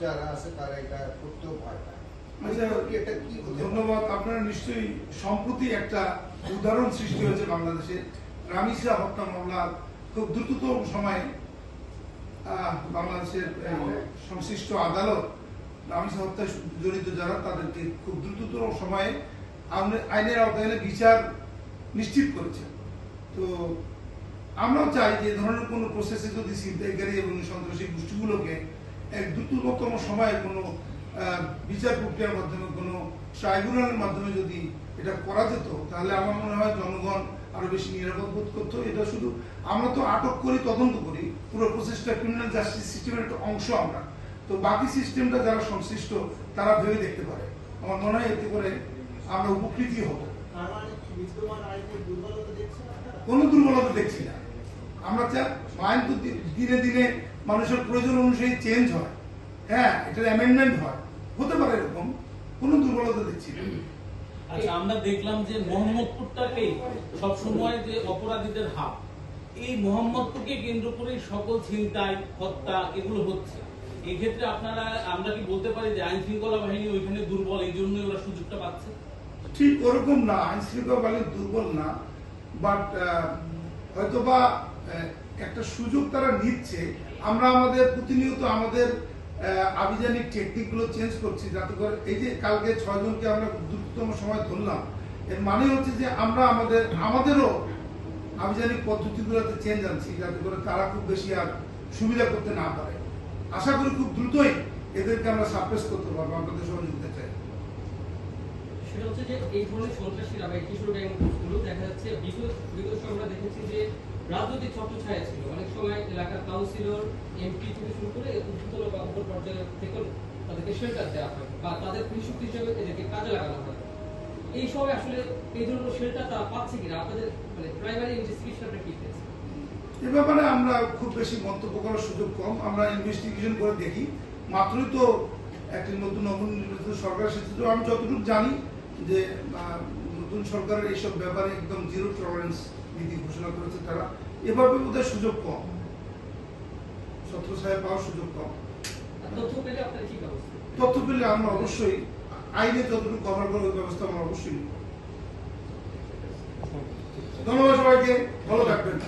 যারা আছে তারা এটা করতেও ভয় পায়। আচ্ছা, এটা কি ধন্যবাদ। আপনারা নিশ্চয়ই সম্প্রতি একটা উদাহরণ সৃষ্টি হয়েছে বাংলাদেশে। রামিসা হত্যা মামলার খুব দ্রুততম সময়ে বাংলাদেশের সংশ্লিষ্ট আদালত রামিসা হত্যায় জড়িত যারা তাদেরকে খুব দ্রুততম সময়ে আইনের আওতায় বিচার নিশ্চিত করেছে। তো আমরাও চাই যে ধরনের কোনো প্রসেসে যদি ছিনতাইকারী এবং সন্ত্রাসী গোষ্ঠীগুলোকে এক দ্রুততম সময়ে কোনো বিচার প্রক্রিয়ার মাধ্যমে কোনো ট্রাইব্যুনালের মাধ্যমে যদি এটা করা যেত, তাহলে আমার মনে হয় জনগণ আরো বেশি নিরাপদ বোধ করতো। এটা শুধু আমরা তো আটক করি, তদন্ত করি, পুরো প্রসেসটা ক্রিমিনাল জাস্টিস সিস্টেমের একটা অংশ আমরা। তো বাকি সিস্টেমটা যারা সংশ্লিষ্ট তারা ভেবে দেখতে পারে। আমার মনে হয় এতে করে আমরা উপকৃত হব। কোনো দুর্বলতা দেখছি না আমরা। আইন তো দিনে দিনে মানুষের প্রয়োজন অনুযায়ী চেঞ্জ হয়, হ্যাঁ, এটার অ্যামেন্ডমেন্ট হয়, হতে পারে, এরকম কোনো দুর্বলতা দেখছি না। আচ্ছা, আমরা দেখলাম যে মোহাম্মদপুরটাকেই সবসময় যে অপরাধীদের হাব, এই মোহাম্মদপুরকে কেন্দ্র করে সকল ছিনতাই, হত্যা এগুলো হচ্ছে। এক্ষেত্রে আমরা কি বলতে পারি যে আইন শৃঙ্খলা বাহিনী ওইখানে দুর্বল, এই জন্যই ওরা সুযোগটা পাচ্ছে? ঠিক ওরকম না, আইন শৃঙ্খলা বাহিনী দুর্বল না, বাট হয়তোবা একটা সুযোগ তারা নিচ্ছে। আমরা আমাদের প্রতিনিয়ত আমাদের আভিযানিক টেকনিক গুলো চেঞ্জ করছি, যাতে করে এই যে কালকে 6 জনকে আমরা দ্রুততম সময় ধরলাম, এর মানে হচ্ছে যে আমরা আমাদেরও আভিযানিক পদ্ধতিগুলোতে চেঞ্জ আনছি, যাতে করে তারা খুব বেশি আর সুবিধা করতে না পারে। আশা করি খুব দ্রুতই এদেরকে আমরা সাপ্রেস করতে পারবো আপনাদের সহযোগিতা চাই। সেটা হচ্ছে যে এই ধরনের সন্ত্রাসীরা বা কিশোর গ্যাংগুলো দেখা যাচ্ছে বিগত আমরা দেখেছি যে রাজনৈতিক ছত্রছায়া ছিল। অনেক সময় এলাকার কাউন্সিলর, এমপি থেকে শুরু করে উচ্চতর বা উপর পর্যায়ে থেকে তাদেরকে শেল্টার দেওয়া হয় বা তাদের কৃষি হিসেবে এদেরকে কাজে লাগানো হয়। এই সময় আসলে এই ধরনের শেল্টার তারা পাচ্ছে কিনা, আপনাদের মানে প্রাইমারি ইনভেস্টিগেশনটা কি পেয়েছে? এ ব্যাপারে আমরা খুব বেশি মন্তব্য করার সুযোগ কম। আমরা ইনভেস্টিগেশন করে দেখি, মাত্রই তো একটি নতুন নবনির্বাচিত সরকার এসেছে। তো আমি যতটুকু জানি যে নতুন সরকারের এইসব ব্যাপারে একদম জিরো টলারেন্স নীতি ঘোষণা করেছে তারা। এভাবে বোধহয় সুযোগ কম, ছত্রছায়া পাওয়ার সুযোগ কম। তথ্য পেলে আপনার কি ব্যবস্থা? তথ্য পেলে আমরা অবশ্যই আইনে যতটুকু কভার করার ব্যবস্থা আমরা অবশ্যই। ধন্যবাদ সবাইকে, ভালো থাকবেন।